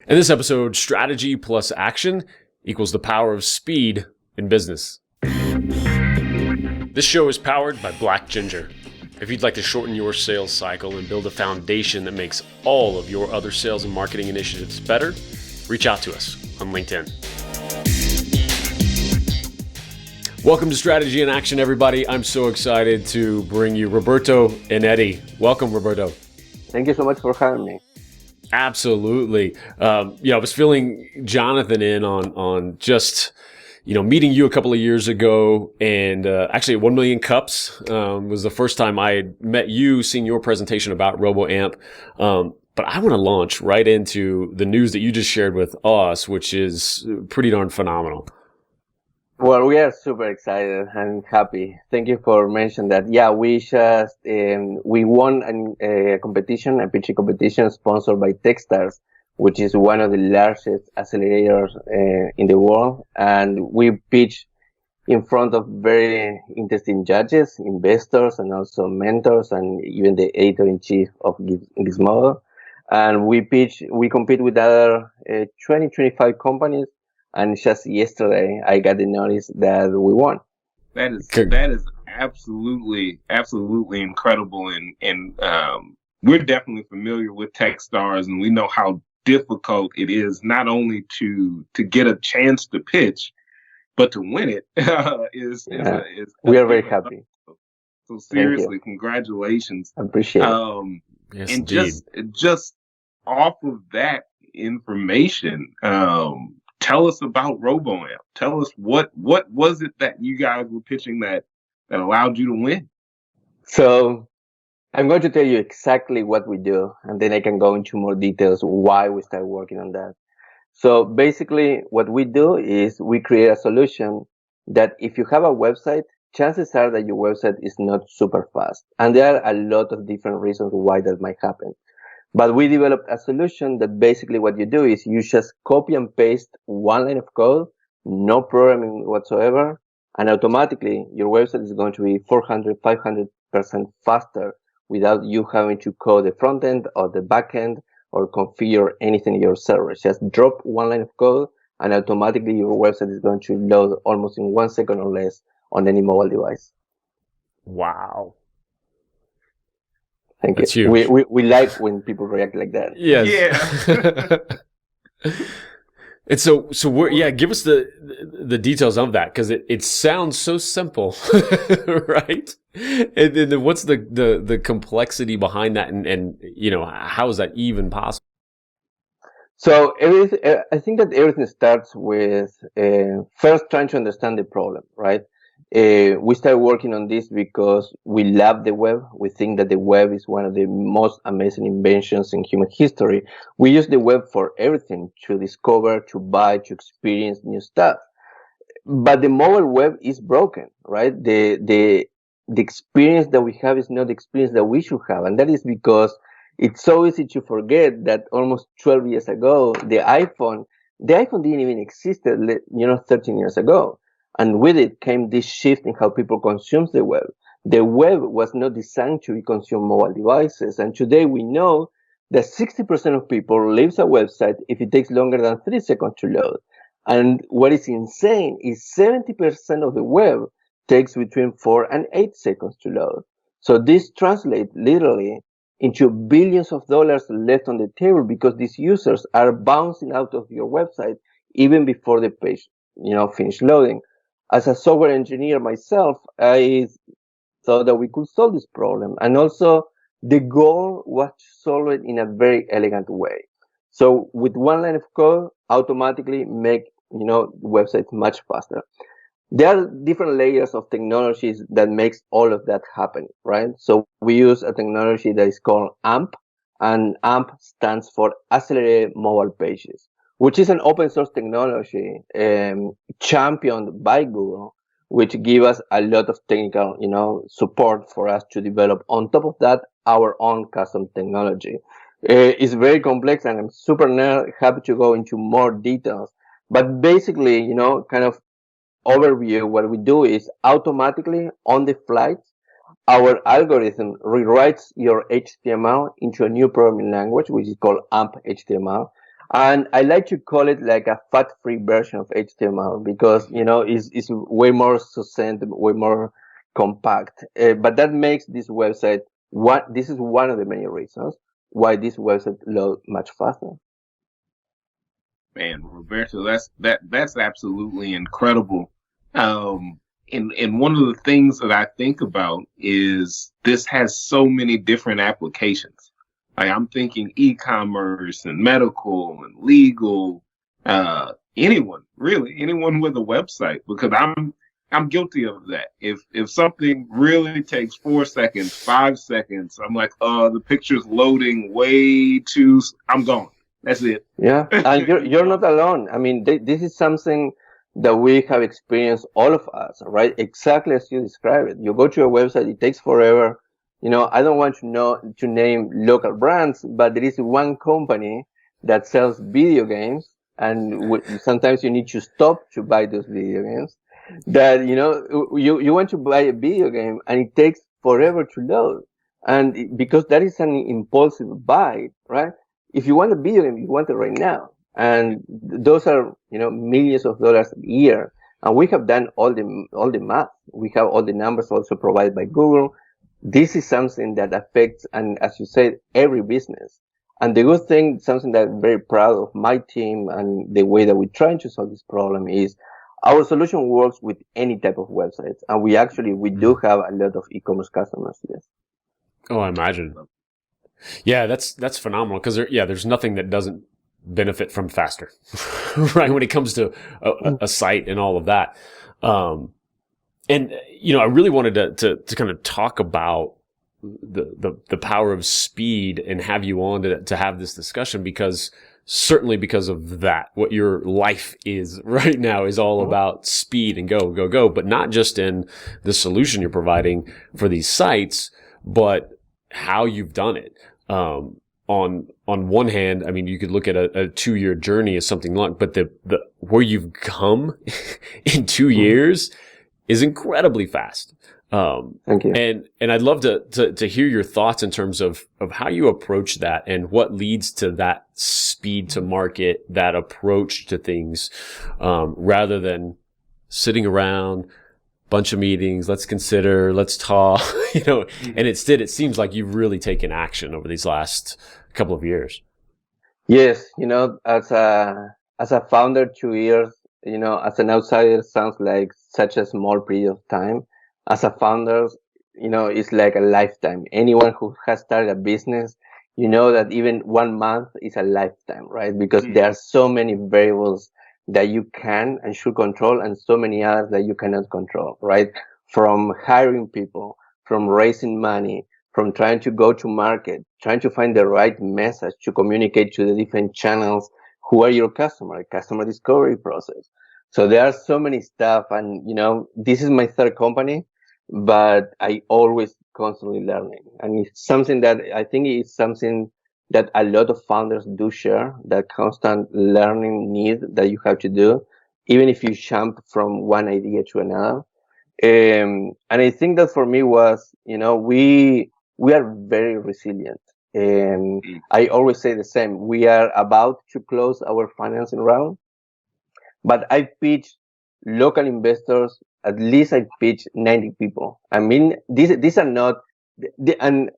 In this episode, strategy plus action equals the power of speed in business. This show is powered by Black Ginger. If you'd like to shorten your sales cycle and build a foundation that makes all of your other sales and marketing initiatives better, reach out to us on LinkedIn. Welcome to Strategy in Action, everybody. I'm so excited to bring you Roberto Inetti. Welcome, Roberto. Thank you so much for having me. Absolutely. I was filling Johnathan in on just, meeting you a couple of years ago, and actually 1 Million Cups was the first time I had met you, seeing your presentation about ROBOAMP. But I want to launch right into the news that you just shared with us, which is pretty darn phenomenal. Well, we are super excited and happy. Thank you for mentioning that. Yeah, we just we won a competition, a pitching competition sponsored by Techstars, which is one of the largest accelerators in the world. And we pitched in front of very interesting judges, investors, and also mentors, and even the editor-in-chief of Gizmodo. And we compete with other 25 companies. And just yesterday, I got the notice that we won. That is absolutely incredible, and we're definitely familiar with Techstars, and we know how difficult it is not only to get a chance to pitch, but to win it. We are very happy. So seriously, congratulations! I appreciate it. Yes, and indeed. just off of that information. Tell us about ROBOAMP. Tell us what was it that you guys were pitching that allowed you to win? So I'm going to tell you exactly what we do, and then I can go into more details why we started working on that. So basically what we do is we create a solution that if you have a website, chances are that your website is not super fast. And there are a lot of different reasons why that might happen. But we developed a solution that basically what you do is you just copy and paste one line of code, no programming whatsoever, and automatically your website is going to be 400, 500% faster without you having to code the front end or the back end or configure anything in your server. Just drop one line of code and automatically your website is going to load almost in 1 second or less on any mobile device. Wow. Thank That's you. Huge. We like when people react like that. Yes. Yeah. And so give us the details of that, because it sounds so simple, right? And then what's the complexity behind that, and how is that even possible? So I think that everything starts with first trying to understand the problem, right? We started working on this because we love the web. We think that the web is one of the most amazing inventions in human history. We use the web for everything, to discover, to buy, to experience new stuff. But the mobile web is broken, right? The experience that we have is not the experience that we should have. And that is because it's so easy to forget that almost 12 years ago, the iPhone didn't even exist, 13 years ago. And with it came this shift in how people consume the web. The web was not designed to consume mobile devices. And today we know that 60% of people leaves a website if it takes longer than 3 seconds to load. And what is insane is 70% of the web takes between 4 and 8 seconds to load. So this translates literally into billions of dollars left on the table because these users are bouncing out of your website even before the page, finish loading. As a software engineer myself, I thought that we could solve this problem. And also the goal was to solve it in a very elegant way. So with one line of code, automatically make, websites much faster. There are different layers of technologies that makes all of that happen, right? So we use a technology that is called AMP, and AMP stands for Accelerated Mobile Pages, which is an open source technology championed by Google, which give us a lot of technical, support for us to develop. On top of that, our own custom technology. It's very complex, and I'm super happy to go into more details. But basically, kind of overview, what we do is automatically on the flight, our algorithm rewrites your HTML into a new programming language, which is called AMP HTML. And I like to call it like a fat-free version of HTML because, it's way more succinct, way more compact. But that makes this website, this is one of the many reasons why this website loads much faster. Man, Roberto, that's absolutely incredible. And one of the things that I think about is this has so many different applications. Like I'm thinking e-commerce and medical and legal, anyone with a website, because I'm guilty of that. If something really takes 4 seconds, 5 seconds, I'm like, the picture's loading way too, I'm gone. That's it. Yeah, and you're not alone. I mean, this is something that we have experienced, all of us, right? Exactly as you describe it. You go to a website, it takes forever. I don't want to name local brands, but there is one company that sells video games, and sometimes you need to stop to buy those video games. That you want to buy a video game, and it takes forever to load, and because that is an impulsive buy, right? If you want a video game, you want it right now. And those are, millions of dollars a year. And we have done all the math. We have all the numbers also provided by Google. This is something that affects, and as you said, every business. And the good thing, something that I'm very proud of my team and the way that we're trying to solve this problem is our solution works with any type of websites. And we do have a lot of e-commerce customers, yes. Oh, I imagine. Yeah, that's phenomenal because there's nothing that doesn't benefit from faster, right? When it comes to a site and all of that. And I really wanted to kind of talk about the power of speed and have you on to have this discussion because of that, what your life is right now is all about speed and go, but not just in the solution you're providing for these sites, but how you've done it. On one hand, I mean, you could look at a 2-year journey as something long, but the where you've come in 2 years is incredibly fast. Thank you. And I'd love to hear your thoughts in terms of how you approach that and what leads to that speed to market, that approach to things, rather than sitting around, bunch of meetings, let's consider, let's talk, and instead it seems like you've really taken action over these last couple of years. Yes, as a founder, 2 years, as an outsider sounds like such a small period of time. As a founder, it's like a lifetime. Anyone who has started a business, that even 1 month is a lifetime, right? Because there are so many variables that you can and should control and so many others that you cannot control, right? From hiring people, from raising money, from trying to go to market, trying to find the right message to communicate to the different channels who are your customer discovery process. So there are so many stuff and, this is my third company, but I always constantly learning. And it's something that I think is something that a lot of founders do share, that constant learning need that you have to do, even if you jump from one idea to another. And I think that for me was, we are very resilient. And I always say the same. We are about to close our financing round, but I pitched local investors. At least I pitched 90 people. I mean, these are not 90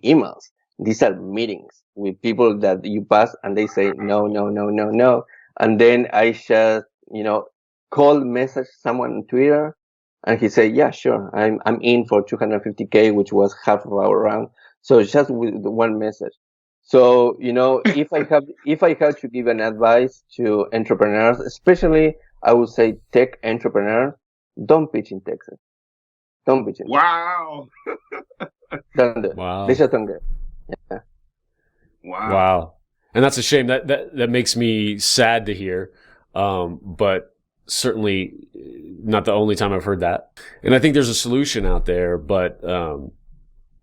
emails. These are meetings with people that you pass and they say no. And then I just, call message someone on Twitter and he said, yeah, sure. I'm in for 250K, which was half of our round. So just with one message. So, if I have to give an advice to entrepreneurs, especially I would say tech entrepreneurs, don't pitch in Texas. Don't pitch in. Wow. Don't do it. Wow. They just don't do it. Yeah. Wow. And that's a shame. That makes me sad to hear. But certainly not the only time I've heard that. And I think there's a solution out there, but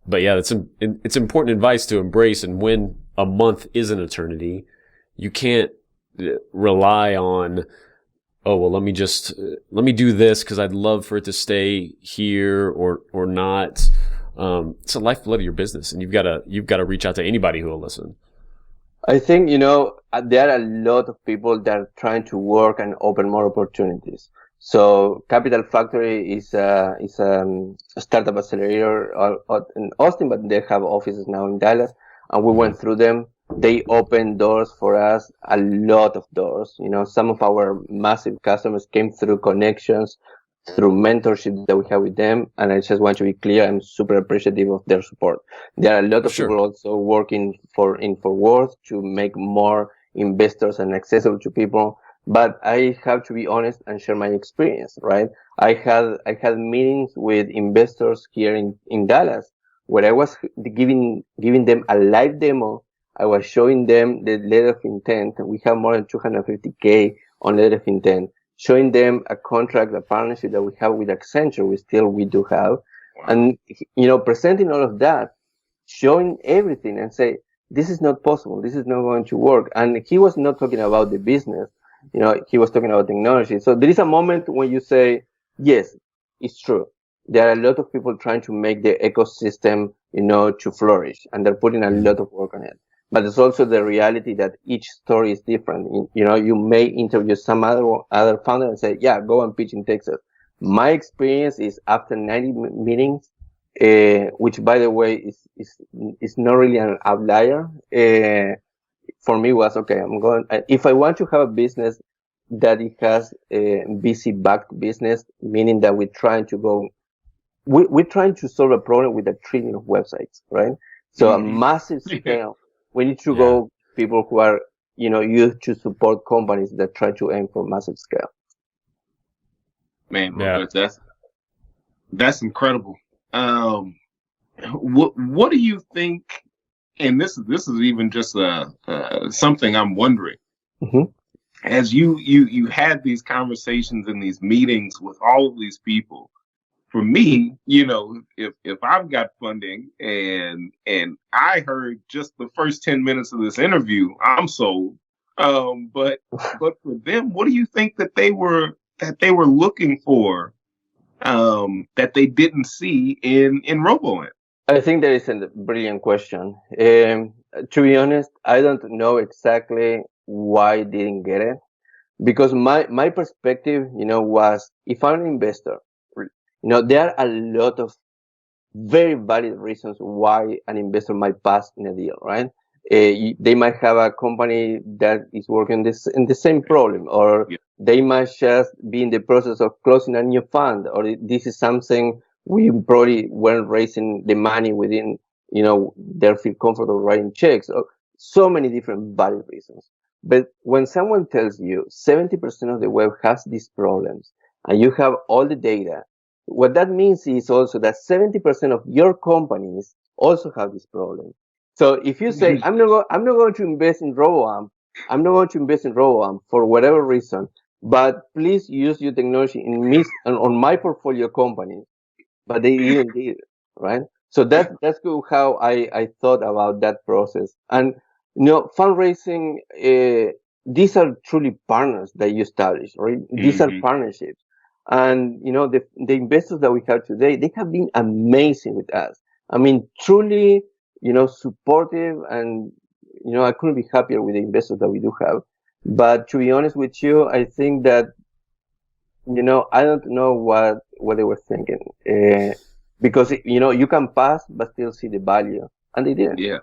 yeah, it's important advice to embrace. And when a month is an eternity, you can't rely on, oh, well, let me do this because I'd love for it to stay here or not. It's a lifeblood of your business, and you've got to reach out to anybody who will listen. I think, there are a lot of people that are trying to work and open more opportunities. So Capital Factory is a startup accelerator in Austin, but they have offices now in Dallas, and we went through them. They opened doors for us, a lot of doors. Some of our massive customers came through connections, through mentorship that we have with them. And I just want to be clear, I'm super appreciative of their support. There are a lot For of sure. people also working for Worth to make more investors and accessible to people. But I have to be honest and share my experience, right? I had meetings with investors here in Dallas where I was giving them a live demo. I was showing them the letter of intent. We have more than 250K on letter of intent, showing them a contract, a partnership that we have with Accenture. We do have, Wow. and presenting all of that, showing everything, and say this is not possible, this is not going to work. And he was not talking about the business, he was talking about technology. So there is a moment when you say, yes, it's true. There are a lot of people trying to make the ecosystem, to flourish, and they're putting a lot of work on it. But it's also the reality that each story is different. You may interview some other founder and say, yeah, go and pitch in Texas. My experience is after 90 meetings, which by the way is not really an outlier. For me was, okay, if I want to have a business that it has a VC backed business, meaning that we're trying to solve a problem with 1 trillion of websites, right? So a massive scale. We need to go people who are, used to support companies that try to aim for massive scale. Man, that's incredible. What do you think? And this is even just something I'm wondering. Mm-hmm. As you had these conversations and these meetings with all of these people, for me, if I've got funding and I heard just the first 10 minutes of this interview, I'm sold. But for them, what do you think that they were looking for, that they didn't see in ROBOAMP? I think that is a brilliant question. To be honest, I don't know exactly why I didn't get it, because my perspective, was, if I'm an investor, there are a lot of very valid reasons why an investor might pass in a deal, right? They might have a company that is working in the same problem, or they might just be in the process of closing a new fund, or this is something we probably weren't raising the money within, they feel comfortable writing checks. So many different valid reasons. But when someone tells you 70% of the web has these problems, and you have all the data, what that means is also that 70% of your companies also have this problem. So if you say, I'm not going to invest in ROBOAMP, I'm not going to invest in ROBOAMP for whatever reason, but please use your technology on my portfolio companies, but they didn't do it, right? So that's how I thought about that process. And, fundraising, these are truly partners that you establish, right? These are partnerships. And, the investors that we have today, they have been amazing with us. I mean, truly, supportive, and, I couldn't be happier with the investors that we do have. But to be honest with you, I think that, I don't know what they were thinking. Because, you can pass, but still see the value. And they didn't. Yeah.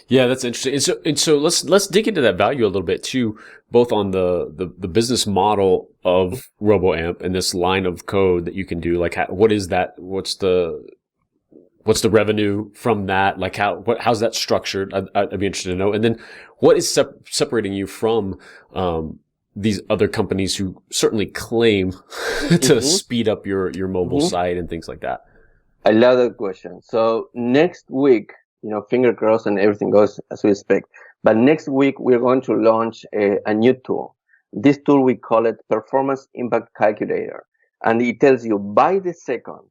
Yeah, that's interesting. And so let's dig into that value a little bit too, both on the business model of ROBOAMP and this line of code that you can do. Like, what is that? What's the revenue from that? Like, how's that structured? I'd be interested to know. And then what is separating you from these other companies who certainly claim to speed up your mobile site and things like that? I love that question. So next week, finger crossed and everything goes as we expect. But next week, we're going to launch a new tool. This tool, we call it Performance Impact Calculator. And it tells you by the second,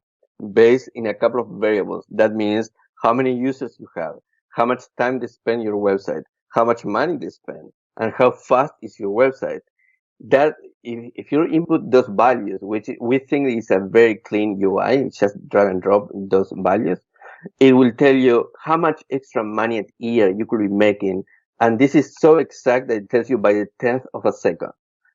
based in a couple of variables. That means how many users you have, how much time they spend your website, how much money they spend, and how fast is your website. That if you input those values, which we think is a very clean UI, it's just drag and drop those values, it will tell you how much extra money a year you could be making. And this is so exact that it tells you by the 10th of a second.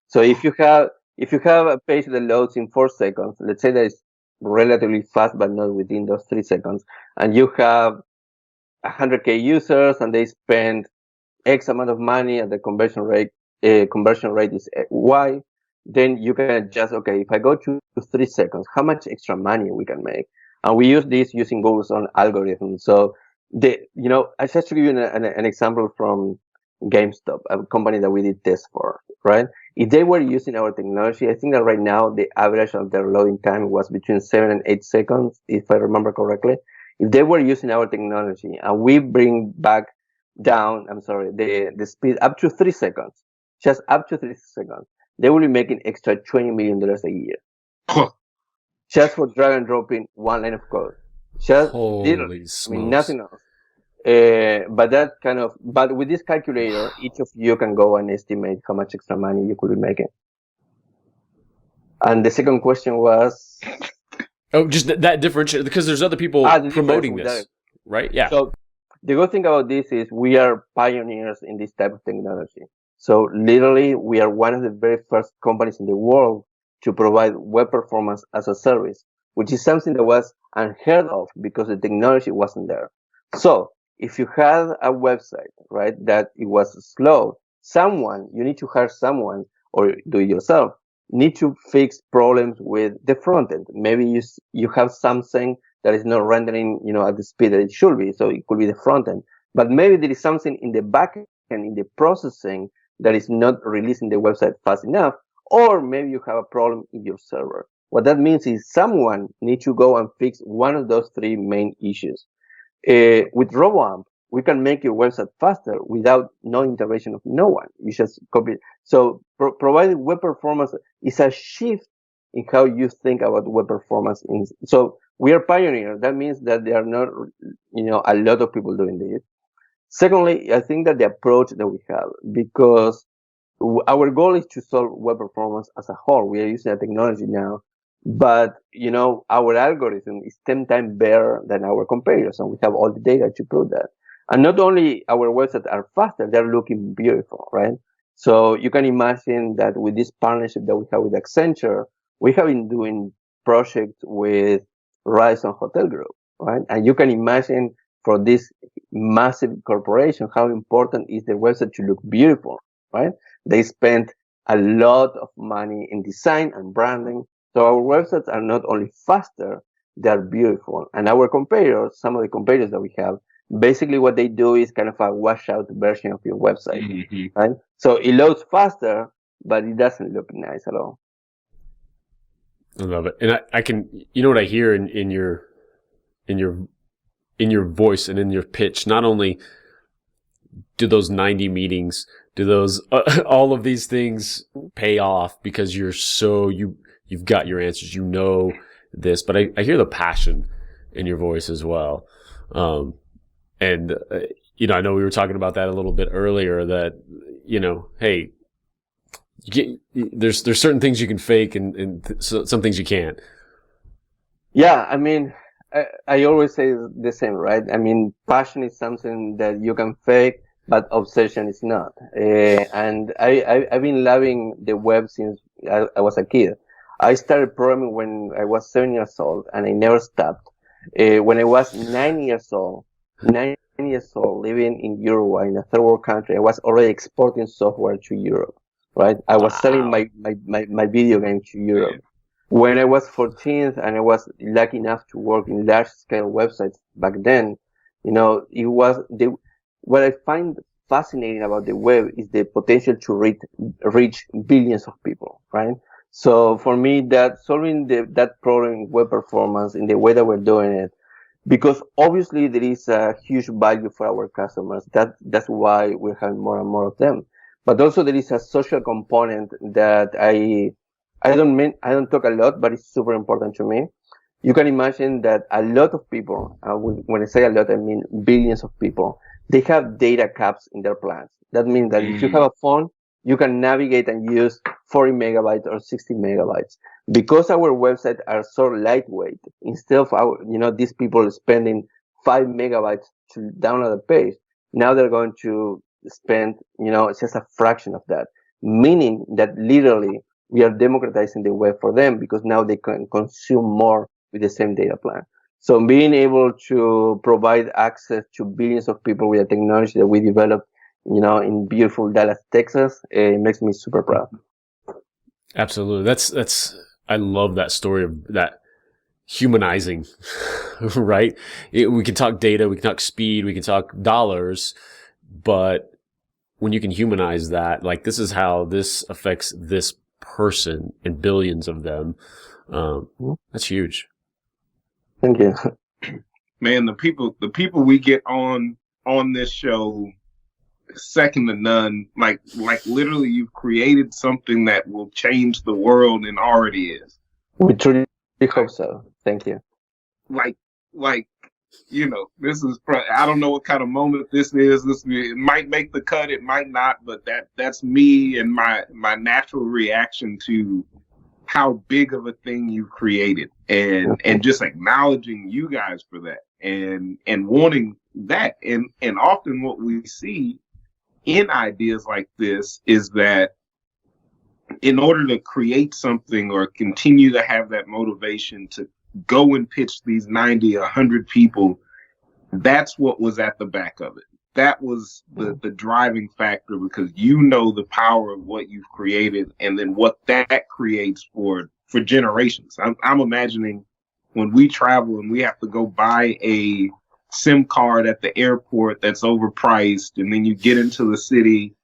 So if you have a page that loads in 4 seconds, let's say that it's relatively fast, but not within those 3 seconds, and you have 100K users and they spend X amount of money and the conversion rate is Y, then you can adjust, okay, if I go to 3 seconds, how much extra money we can make? And we use this using Google's own algorithm. So I just to give you an example from GameStop, a company that we did tests for, right? If they were using our technology, I think that right now the average of their loading time was between 7 and 8 seconds, if I remember correctly. If they were using our technology and we bring back down, the speed up to 3 seconds, just up to 3 seconds, they will be making extra $20 million a year. Just for drag and dropping one line of code. Just Holy smokes. I mean, nothing else. But with this calculator, each of you can go and estimate how much extra money you could be making. And the second question was, just that differentiate, because there's other people promoting this, right? Yeah. So the good thing about this is we are pioneers in this type of technology. So literally, we are one of the very first companies in the world to provide web performance as a service, which is something that was unheard of because the technology wasn't there. So if you had a website, right, that it was slow, you need to hire someone or do it yourself, need to fix problems with the front end. Maybe you have something that is not rendering, at the speed that it should be. So it could be the front end, but maybe there is something in the back end, in the processing, that is not releasing the website fast enough, or maybe you have a problem in your server. What that means is someone needs to go and fix one of those three main issues. With ROBOAMP, we can make your website faster without no intervention of no one. You just copy it. So providing web performance is a shift in how you think about web performance. So we are pioneers. That means that there are not, a lot of people doing this. Secondly, I think that the approach that we have, because our goal is to solve web performance as a whole. We are using a technology now, but our algorithm is 10 times better than our competitors, and we have all the data to prove that. And not only our websites are faster, they're looking beautiful, right? So you can imagine that with this partnership that we have with Accenture, we have been doing projects with Radisson Hotel Group, right? And you can imagine for this massive corporation how important is the website to look beautiful, right? They spent a lot of money in design and branding. So our websites are not only faster, they're beautiful. And our competitors, some of the competitors that we have, basically what they do is kind of a wash out version of your website, Mm-hmm. right? So it loads faster, but it doesn't look nice at all. I love it. And I can, what I hear in your voice and in your pitch, not only do those 90 meetings, do those, all of these things pay off because you've got your answers, this, but I hear the passion in your voice as well. And I know we were talking about that a little bit earlier, that, hey, there's certain things you can fake and some things you can't. Yeah. I mean, I always say the same, right? I mean, passion is something that you can fake, but obsession is not. And I've been loving the web since I was a kid. I started programming when I was 7 years old, and I never stopped. When I was 9 years old, living in Uruguay, in a third world country, I was already exporting software to Europe, right? I was selling my video game to Europe. When I was 14 and I was lucky enough to work in large scale websites back then, what I find fascinating about the web is the potential to reach billions of people, right? So for me, that solving that problem in web performance in the way that we're doing it, because obviously there is a huge value for our customers. That's why we're having more and more of them. But also there is a social component that I don't talk a lot, but it's super important to me. You can imagine that a lot of people, when I say a lot, I mean billions of people, they have data caps in their plans. That means that if you have a phone, you can navigate and use 40 megabytes or 60 megabytes. Because our websites are so lightweight, instead of these people spending 5 MB to download a page. Now they're going to spend, just a fraction of that, meaning that literally we are democratizing the web for them because now they can consume more with the same data plan. So being able to provide access to billions of people with the technology that we developed, in beautiful Dallas, Texas, it makes me super proud. Absolutely. That's I love that story of that humanizing, right? We can talk data, we can talk speed, we can talk dollars, but when you can humanize that, like this is how this affects this person and billions of them. That's huge. Thank you. Man, the people we get on this show, second to none. Like literally, you've created something that will change the world and already is. We truly hope so. Thank you. Like, this is. I don't know what kind of moment this is. It might make the cut. It might not. But that's me and my natural reaction to how big of a thing you created, and just acknowledging you guys for that, and wanting that, and often what we see in ideas like this is that in order to create something or continue to have that motivation to go and pitch these 90, 100 people, that's what was at the back of it. That was the driving factor, because the power of what you've created, and then what that creates for generations. I'm imagining when we travel and we have to go buy a SIM card at the airport that's overpriced, and then you get into the city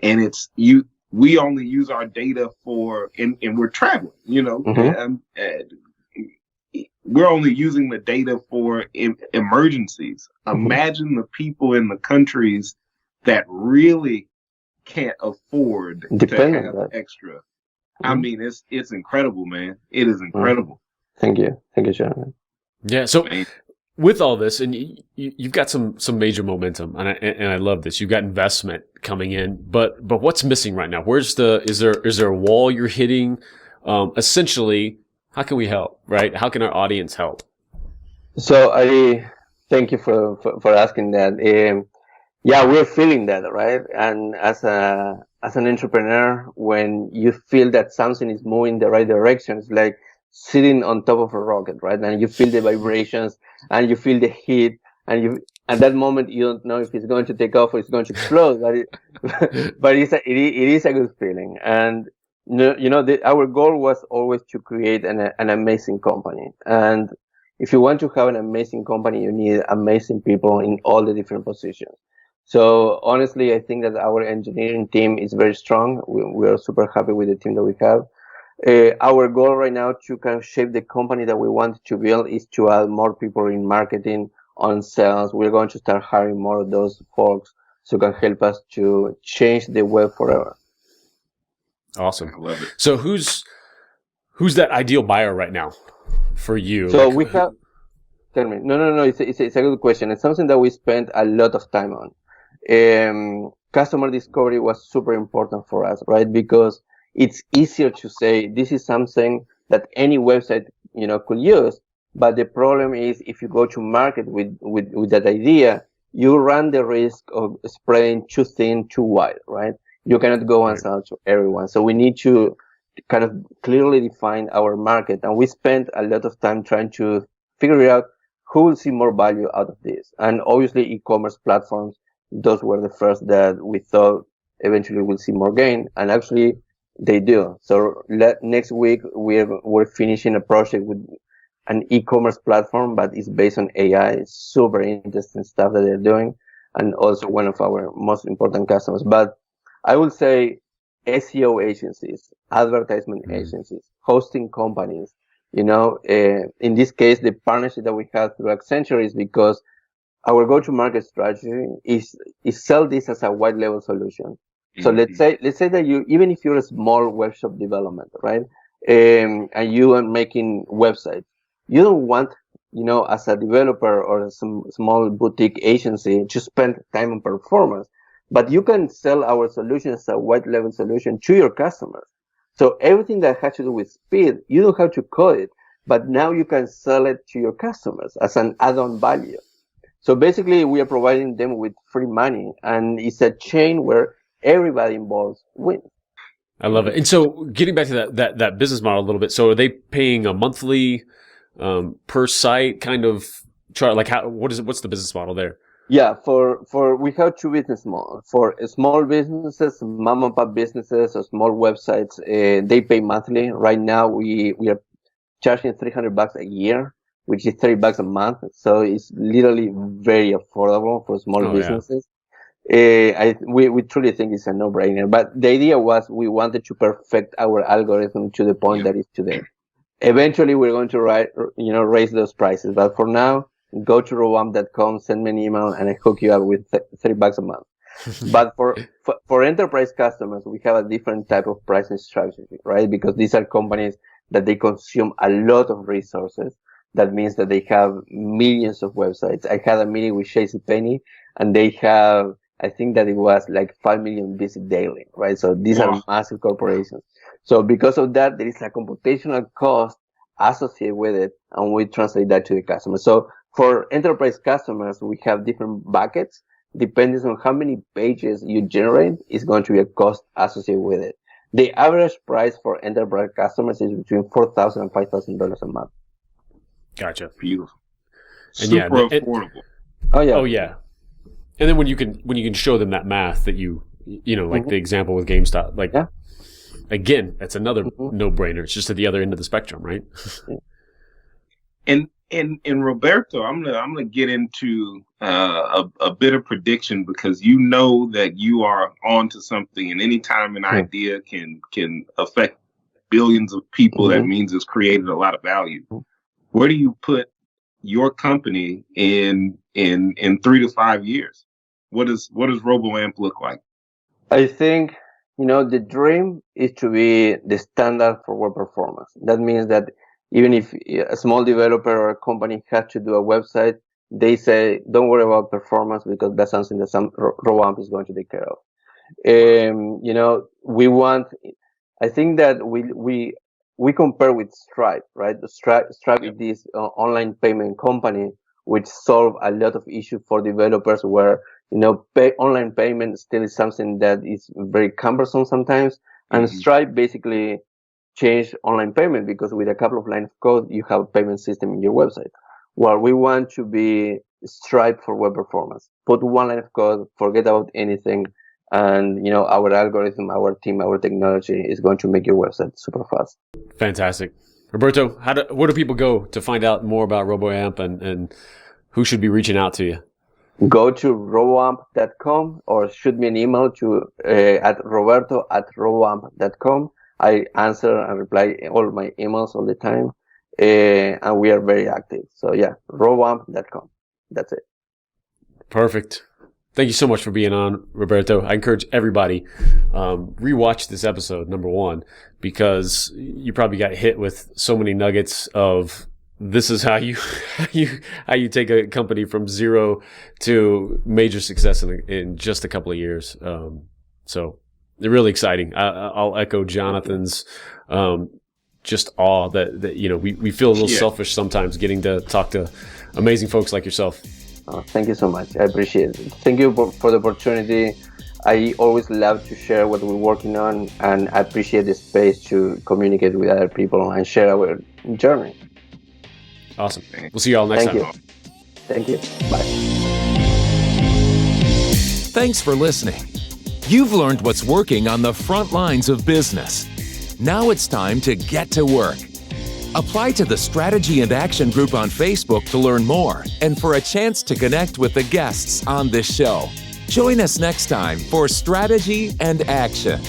and we only use our data and we're traveling, we're only using the data for emergencies. Imagine the people in the countries that really can't afford to have extra. I mean, it's incredible, man. It is incredible. Thank you, Johnathan. Yeah. So with all this, and you've got some major momentum, and I love this. You've got investment coming in, but what's missing right now? Is there a wall you're hitting? Essentially, how can we help? Right? How can our audience help? So I thank you for asking that. We're feeling that, right? And as an entrepreneur, when you feel that something is moving in the right direction, it's like sitting on top of a rocket, right? And you feel the vibrations and you feel the heat, and at that moment you don't know if it's going to take off or it's going to explode, but it is a good feeling. And our goal was always to create an amazing company. And if you want to have an amazing company, you need amazing people in all the different positions. So honestly, I think that our engineering team is very strong. We are super happy with the team that we have. Our goal right now to kind of shape the company that we want to build is to add more people in marketing, on sales. We're going to start hiring more of those folks so can help us to change the web forever. Awesome. I love it. So who's that ideal buyer right now for you? So we have. Tell me. No. It's a good question. It's something that we spent a lot of time on. Customer discovery was super important for us, right? Because it's easier to say this is something that any website could use. But the problem is, if you go to market with that idea, you run the risk of spreading too thin, too wide, right? You cannot go and sell to everyone. So we need to kind of clearly define our market. And we spent a lot of time trying to figure out who will see more value out of this. And obviously e-commerce platforms, those were the first that we thought eventually will see more gain. And actually they do. So next week we're finishing a project with an e-commerce platform, but it's based on AI. It's super interesting stuff that they're doing. And also one of our most important customers. But I would say SEO agencies, advertisement agencies, hosting companies, in this case, the partnership that we have through Accenture is because our go-to-market strategy is sell this as a white label solution. So let's say that even if you're a small web shop development, right? And you are making websites, you don't want, as a developer or some small boutique agency to spend time on performance, but you can sell our solution as a white label solution to your customers. So everything that has to do with speed, you don't have to code it, but now you can sell it to your customers as an add-on value. So basically, we are providing them with free money, and it's a chain where everybody involved wins. I love it. And so getting back to that business model a little bit. So are they paying a monthly per site kind of chart? Like what's the business model there? Yeah, we have two business models. For small businesses, mom and pop businesses, or small websites, they pay monthly. Right now, we are charging $300 a year, which is $30 a month. So it's literally very affordable for small businesses. We truly think it's a no-brainer. But the idea was we wanted to perfect our algorithm to the point that it's today. Eventually, we're going to raise those prices. But for now, go to ROBOAMP.com, send me an email, and I hook you up with $30 a month. But for enterprise customers, we have a different type of pricing strategy, right? Because these are companies that they consume a lot of resources. That means that they have millions of websites. I had a meeting with JCPenney, and they have, I think that it was like 5 million visits daily, right? So these are massive corporations. So because of that, there is a computational cost associated with it, and we translate that to the customer. So for enterprise customers, we have different buckets. Depending on how many pages you generate, is going to be a cost associated with it. The average price for enterprise customers is between $4,000 and $5,000 a month. Gotcha. Beautiful. And super affordable. Oh yeah. Oh yeah. And then when you can show them that math that you like the example with GameStop, like again, that's another no-brainer. It's just at the other end of the spectrum, right? And Roberto, I'm gonna get into a bit of prediction, because you know that you are onto something, and anytime an idea can affect billions of people, that means it's created a lot of value. Where do you put your company in 3 to 5 years? What does ROBOAMP look like? I think the dream is to be the standard for web performance. That means that even if a small developer or a company has to do a website, they say, don't worry about performance, because that's something that ROBOAMP is going to take care of. I think that we compare with Stripe, right? Stripe is this online payment company which solve a lot of issues for developers, where online payment still is something that is very cumbersome sometimes. And Stripe basically changed online payment, because with a couple of lines of code, you have a payment system in your website. Well, we want to be Stripe for web performance. Put one line of code, forget about anything, and our algorithm, our team, our technology is going to make your website super fast. Fantastic. Roberto, where do people go to find out more about ROBOAMP, and who should be reaching out to you? Go to ROBOAMP.com or shoot me an email at roberto@roboamp.com. I answer and reply all my emails all the time, and we are very active. So yeah, ROBOAMP.com. That's it. Perfect. Thank you so much for being on, Roberto. I encourage everybody, rewatch this episode, number one, because you probably got hit with so many nuggets of this is how you take a company from zero to major success in just a couple of years. So they're really exciting. I'll echo Johnathan's just awe that we feel a little selfish sometimes getting to talk to amazing folks like yourself. Oh, thank you so much. I appreciate it. Thank you for the opportunity. I always love to share what we're working on, and I appreciate the space to communicate with other people and share our journey. Awesome. We'll see you all next time. Thank you. Bye. Thanks for listening. You've learned what's working on the front lines of business. Now it's time to get to work. Apply to the Strategy and Action group on Facebook to learn more and for a chance to connect with the guests on this show. Join us next time for Strategy and Action.